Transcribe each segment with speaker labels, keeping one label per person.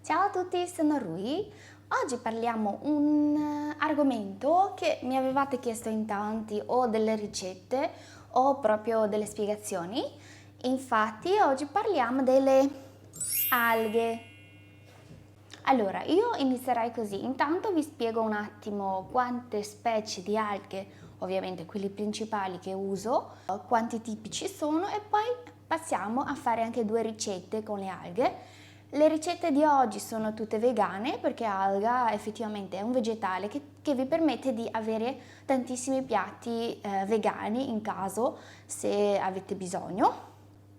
Speaker 1: Ciao a tutti, sono Rui. Oggi parliamo un argomento che mi avevate chiesto in tanti, o delle ricette o proprio delle spiegazioni. Infatti oggi parliamo delle alghe. Allora, io inizierei così. Intanto vi spiego un attimo quante specie di alghe, ovviamente quelli principali che uso, quanti tipi ci sono e poi passiamo a fare anche due ricette con le alghe. Le ricette di oggi sono tutte vegane perché alga effettivamente è un vegetale che vi permette di avere tantissimi piatti vegani in caso se avete bisogno.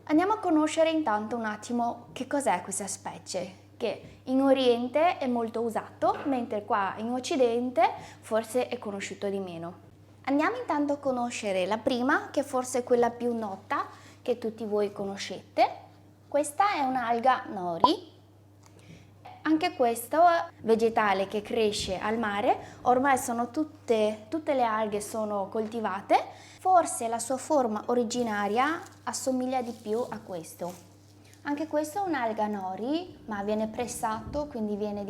Speaker 1: Andiamo a conoscere intanto un attimo che cos'è questa specie che in Oriente è molto usato, mentre qua in Occidente forse è conosciuto di meno. Andiamo intanto a conoscere la prima, che forse è quella più nota, che tutti voi conoscete. Questa è un'alga nori. Anche questo vegetale che cresce al mare, ormai sono tutte le alghe sono coltivate, forse la sua forma originaria assomiglia di più a questo. Anche questo è un'alga nori, ma viene pressato, quindi viene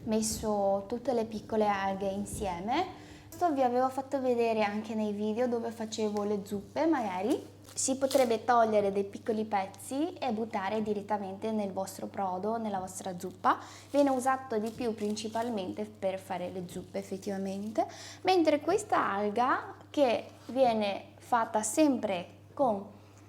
Speaker 1: messo tutte le piccole alghe insieme. Questo vi avevo fatto vedere anche nei video dove facevo le zuppe, magari. Si potrebbe togliere dei piccoli pezzi e buttare direttamente nel vostro brodo, nella vostra zuppa. Viene usato di più principalmente per fare le zuppe effettivamente, mentre questa alga che viene fatta sempre con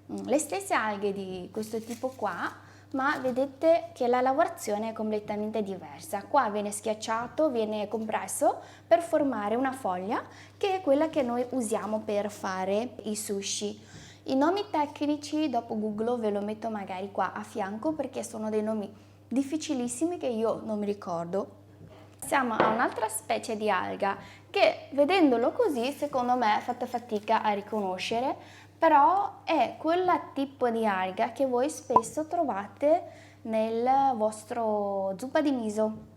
Speaker 1: le stesse alghe di questo tipo qua, ma vedete che la lavorazione è completamente diversa. Qua viene schiacciato, viene compresso per formare una foglia che è quella che noi usiamo per fare i sushi. I nomi tecnici dopo Google ve lo metto magari qua a fianco perché sono dei nomi difficilissimi che io non mi ricordo. Siamo a un'altra specie di alga che vedendolo così secondo me fate fatica a riconoscere, però è quel tipo di alga che voi spesso trovate nel vostro zuppa di miso.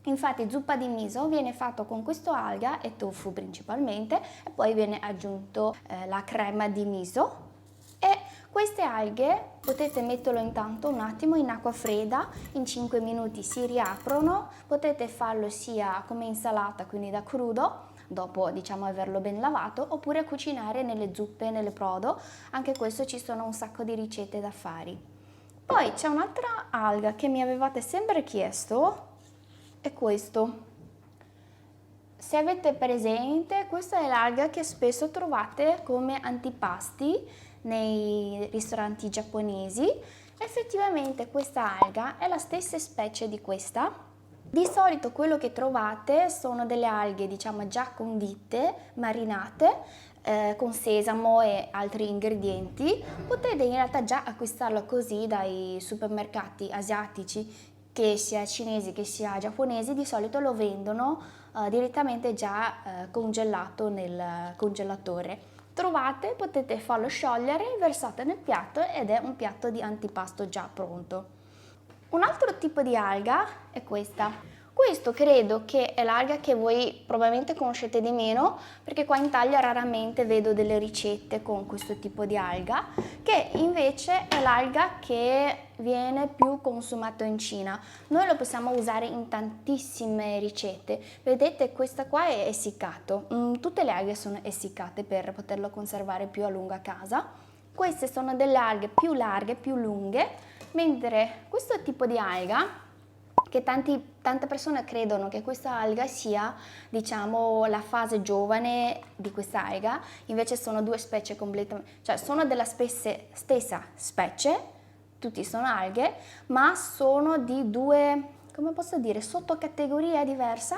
Speaker 1: Infatti zuppa di miso viene fatto con questo alga e tofu principalmente e poi viene aggiunto la crema di miso. E queste alghe potete metterlo intanto un attimo in acqua fredda, in 5 minuti si riaprono, potete farlo sia come insalata, quindi da crudo, dopo averlo ben lavato, oppure cucinare nelle zuppe, nelle brodo, anche questo ci sono un sacco di ricette da fare. Poi c'è un'altra alga che mi avevate sempre chiesto, è questo. Se avete presente, questa è l'alga che spesso trovate come antipasti nei ristoranti giapponesi. Effettivamente questa alga è la stessa specie di questa. Di solito quello che trovate sono delle alghe già condite, marinate, con sesamo e altri ingredienti. Potete in realtà già acquistarlo così dai supermercati asiatici, che sia cinesi che sia giapponesi, di solito lo vendono direttamente già congelato nel congelatore. Trovate, potete farlo sciogliere, versate nel piatto ed è un piatto di antipasto già pronto. Un altro tipo di alga è questa. Questo credo che è l'alga che voi probabilmente conoscete di meno, perché qua in Italia raramente vedo delle ricette con questo tipo di alga, che invece è l'alga che viene più consumato in Cina. Noi lo possiamo usare in tantissime ricette. Vedete, questa qua è essiccato. Tutte le alghe sono essiccate per poterlo conservare più a lungo a casa. Queste sono delle alghe più larghe, più lunghe, mentre questo tipo di alga, che tante persone credono che questa alga sia, la fase giovane di questa alga, invece sono due specie completamente, cioè sono della stessa specie, tutti sono alghe, ma sono di due, come posso dire, sottocategorie diverse.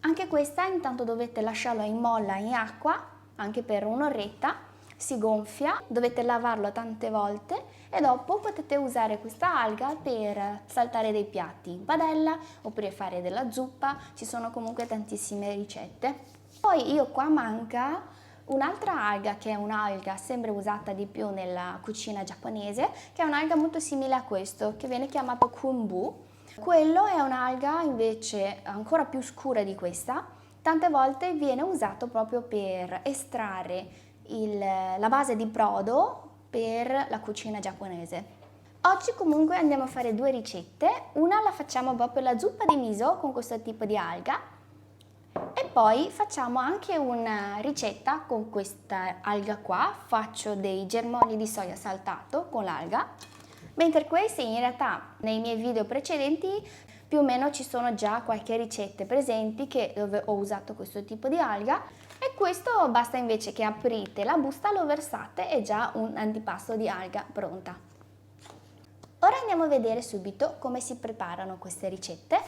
Speaker 1: Anche questa intanto dovete lasciarla in molla in acqua, anche per un'oretta, si gonfia, dovete lavarlo tante volte e dopo potete usare questa alga per saltare dei piatti in padella oppure fare della zuppa, ci sono comunque tantissime ricette. Poi io qua manca un'altra alga che è un'alga sempre usata di più nella cucina giapponese, che è un'alga molto simile a questo, che viene chiamato kunbu. Quello è un'alga invece ancora più scura di questa, tante volte viene usato proprio per estrarre la base di brodo per la cucina giapponese. Oggi comunque andiamo a fare due ricette, una la facciamo proprio la zuppa di miso con questo tipo di alga e poi facciamo anche una ricetta con questa alga qua, faccio dei germogli di soia saltato con l'alga, mentre questi in realtà nei miei video precedenti più o meno ci sono già qualche ricette presenti dove ho usato questo tipo di alga e questo basta invece che aprite la busta, lo versate e già un antipasto di alga pronta. Ora andiamo a vedere subito come si preparano queste ricette.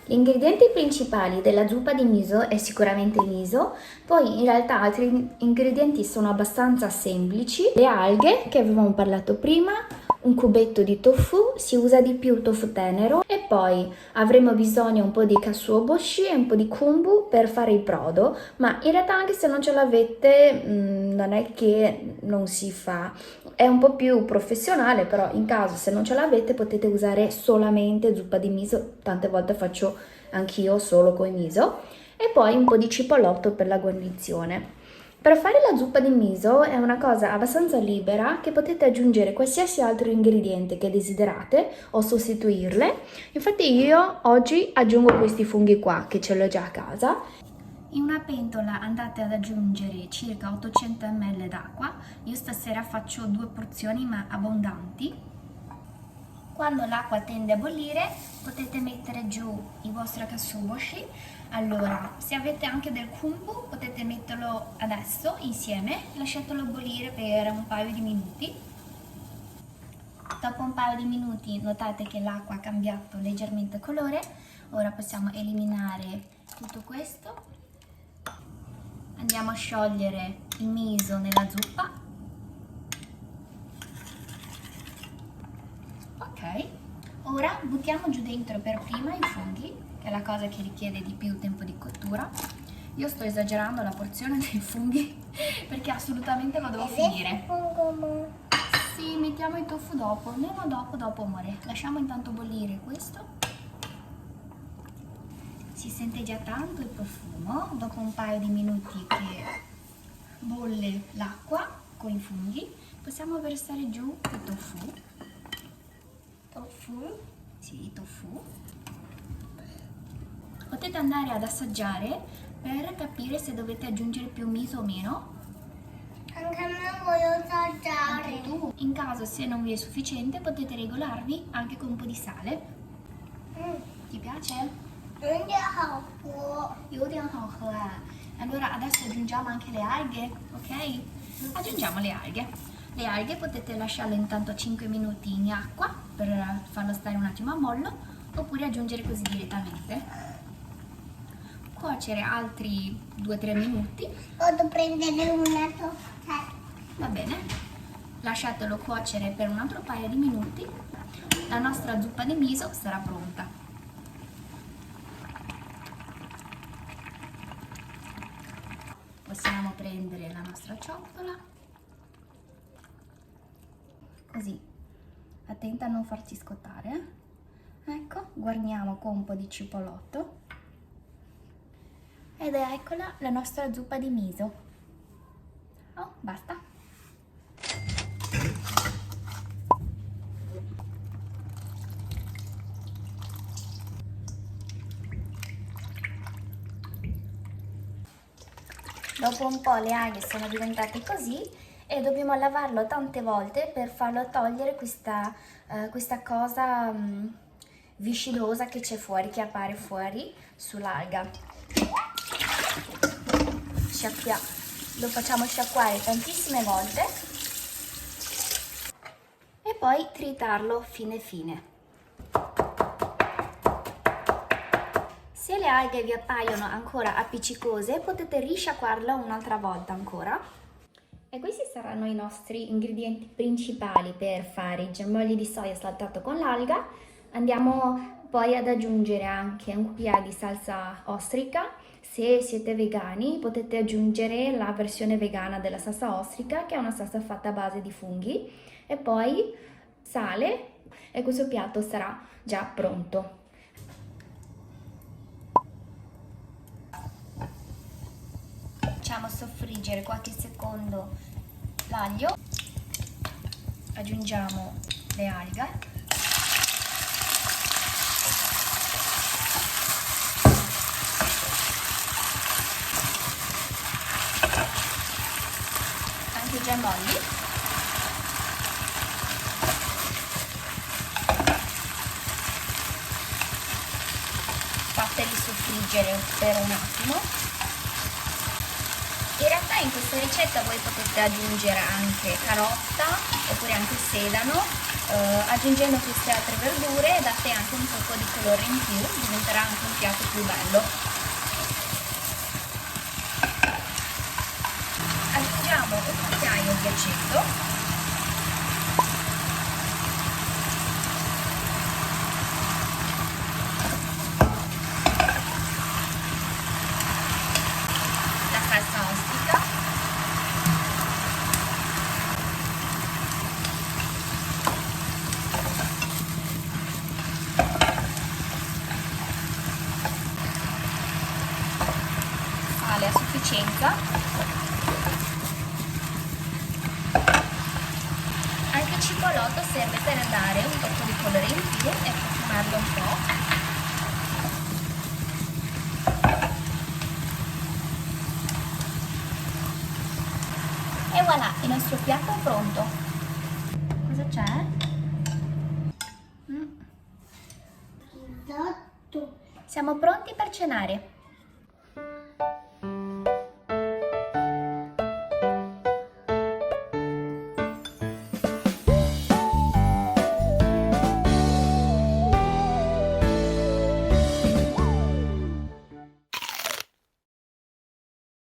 Speaker 1: Gli ingredienti principali della zuppa di miso è sicuramente il miso, poi in realtà altri ingredienti sono abbastanza semplici. Le alghe che avevamo parlato prima, un cubetto di tofu, si usa di più il tofu tenero e poi avremo bisogno un po' di katsuobushi e un po' di kombu per fare il brodo, ma in realtà anche se non ce l'avete non è che non si fa, è un po' più professionale, però in caso se non ce l'avete potete usare solamente zuppa di miso, tante volte faccio anch'io solo con il miso, e poi un po' di cipollotto per la guarnizione. Per fare la zuppa di miso è una cosa abbastanza libera che potete aggiungere qualsiasi altro ingrediente che desiderate o sostituirle. Infatti io oggi aggiungo questi funghi qua che ce l'ho già a casa. In una pentola andate ad aggiungere circa 800 ml d'acqua, io stasera faccio 2 porzioni ma abbondanti. Quando l'acqua tende a bollire potete mettere giù il vostro katsuobushi. Allora, se avete anche del kombu potete metterlo adesso insieme, lasciatelo bollire per un paio di minuti. Dopo un paio di minuti notate che l'acqua ha cambiato leggermente colore, ora possiamo eliminare tutto questo. Andiamo a sciogliere il miso nella zuppa. Ok, ora buttiamo giù dentro per prima i funghi, che è la cosa che richiede di più tempo di cottura. Io sto esagerando la porzione dei funghi perché assolutamente lo devo finire. Sì, mettiamo il tofu dopo, no dopo amore. Lasciamo intanto bollire questo. Si sente già tanto il profumo, dopo un paio di minuti che bolle l'acqua con i funghi, possiamo versare giù il tofu. Sì, tofu. Potete andare ad assaggiare per capire se dovete aggiungere più miso o meno.
Speaker 2: Anche a me voglio assaggiare.
Speaker 1: Anche tu. In caso se non vi è sufficiente potete regolarvi anche con un po' di sale. Ti piace?
Speaker 2: 人家好喝。
Speaker 1: 有点好喝eh. Allora adesso aggiungiamo anche le alghe, ok? Aggiungiamo le alghe. Le alghe potete lasciarle intanto 5 minuti in acqua per farlo stare un attimo a mollo, oppure aggiungere così direttamente. Cuocere altri 2-3 minuti.
Speaker 2: Vado a prendere una torta.
Speaker 1: Va bene. Lasciatelo cuocere per un altro paio di minuti. La nostra zuppa di miso sarà pronta. Possiamo prendere la nostra ciotola, così, attenta a non farci scottare, ecco, guarniamo con un po' di cipollotto ed eccola la nostra zuppa di miso. Oh, basta. Dopo un po' le alghe sono diventate così e dobbiamo lavarlo tante volte per farlo togliere questa cosa viscidosa che c'è fuori, che appare fuori sull'alga. Lo facciamo sciacquare tantissime volte e poi tritarlo fine fine. Se le alghe vi appaiono ancora appiccicose potete risciacquarlo un'altra volta ancora. E questi saranno i nostri ingredienti principali per fare i germogli di soia saltato con l'alga. Andiamo poi ad aggiungere anche un cucchiaio di salsa ostrica. Se siete vegani potete aggiungere la versione vegana della salsa ostrica, che è una salsa fatta a base di funghi, e poi sale e questo piatto sarà già pronto. Facciamo soffriggere qualche secondo l'aglio aggiungiamo le alghe. Anche i gemolli. Fateli soffriggere per un attimo. In realtà in questa ricetta voi potete aggiungere anche carota oppure anche sedano, aggiungendo queste altre verdure date anche un po' di colore in più, diventerà anche un piatto più bello. Aggiungiamo un cucchiaio di aceto. Sale a sufficienza. Anche il cipolotto serve per dare un tocco di colore in più e profumarlo un po'. E voilà, il nostro piatto è pronto. Cosa c'è?
Speaker 2: Esatto.
Speaker 1: Siamo pronti per cenare.